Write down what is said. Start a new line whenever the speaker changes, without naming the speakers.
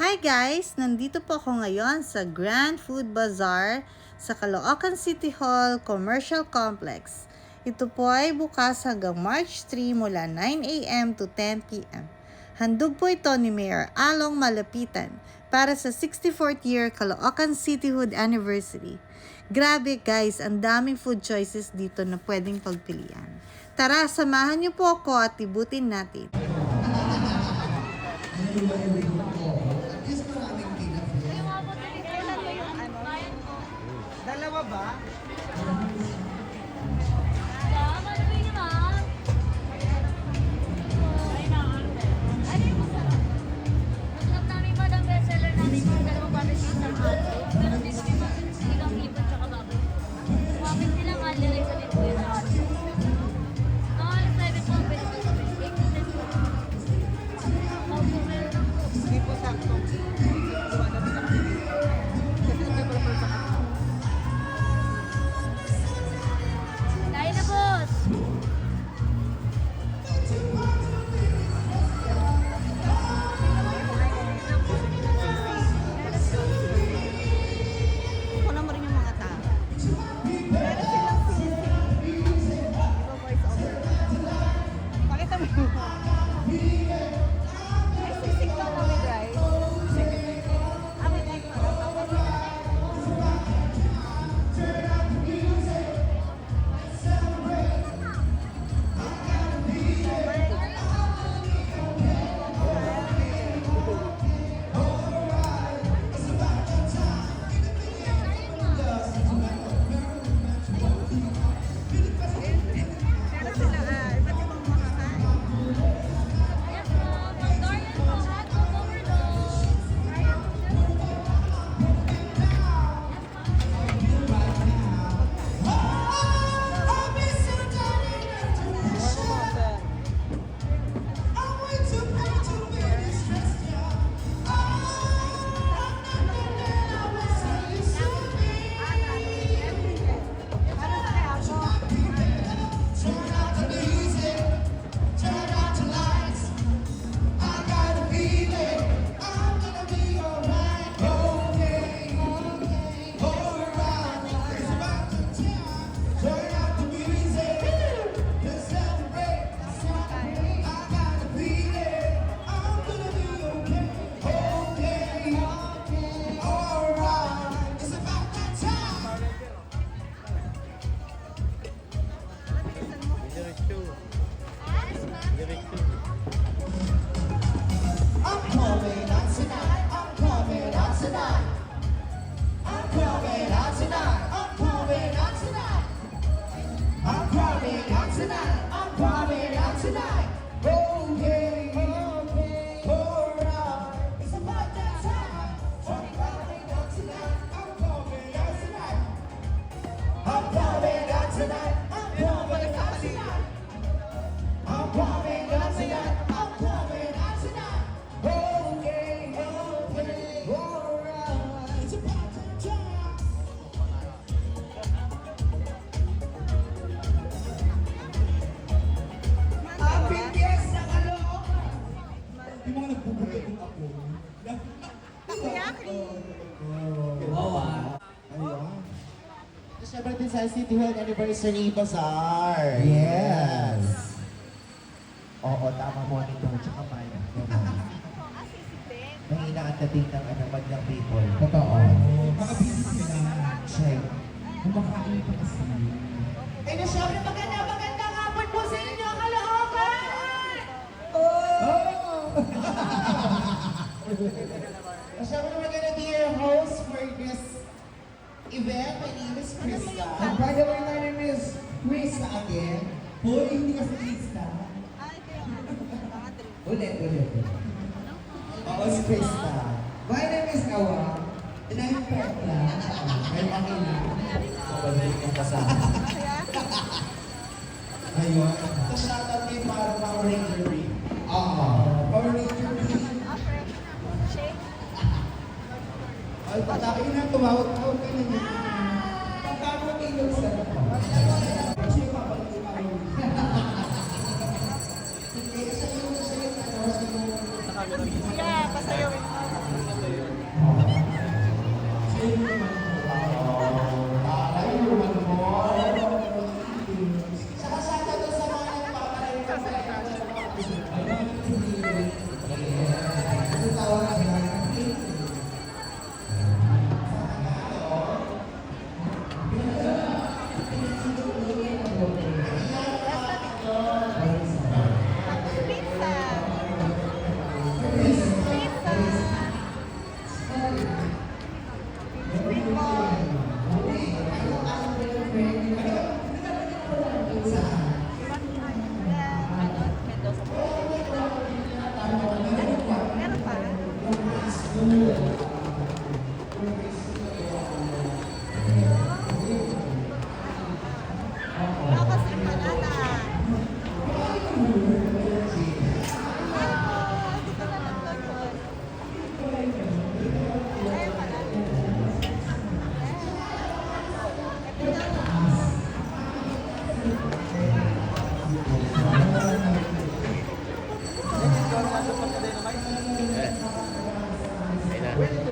Hi guys! Nandito po ako ngayon sa Grand Food Bazaar sa Caloocan City Hall Commercial Complex. Ito po ay bukas hanggang March 3 mula 9 a.m. to 10 p.m. Handog po ito ni Mayor Along Malapitan para sa 64th year Caloocan Cityhood Anniversary. Grabe guys, ang daming food choices dito na pwedeng pagpilian. Tara, samahan niyo po ako at ibutin natin.
Dalawa ba? Hindi po sakto.
Kain na, boss!
Kunan mo rin yung mga tao. Meron silang sisi. Di ba voice over? Pakita mo yung may sisig daw na with rice. With egg pa daw. Meron silang iba't ibang makakain.
Yes, ma'am. Magdoryan po, hotdog overload.
Yung mga nagbubuhay kung ako.
Takoyaki.
Ayun.
Siyempre din sa City Hall Anniversary Bazaar.
Yes.
Oo, tama monitor, tsaka mic. Mahina ang dating ng madlang people.
Totoo. Makabisi sila.
Check.
Kumakain pa kasi.
Ay na syempre, magandang hapon po sa inyo, Caloocan! Syempre, we're gonna be your host for this event. My name is Krista.
And by the way, my name is Krista again. Hoy, hindi kasi Krista.
Ay, kayo mga drink.
Ulit.
Oo, si Krista.
My name is Awa. And I'm Petra.
May makina. Pabalik yung kasama.
Ayun.
Ito shoutout kay Power Ranger Ring.
Oo. Power Ranger.
Shake.
Ay, patay na. Tumawag-tawag ka na niya. Pagkakot kayo sa kasi papalik yung Power Ranger.
Yeah, pasayawin mo. Lakas ang banana. Dito na nagtagpuan. Ayun pala.
Ito ang nasa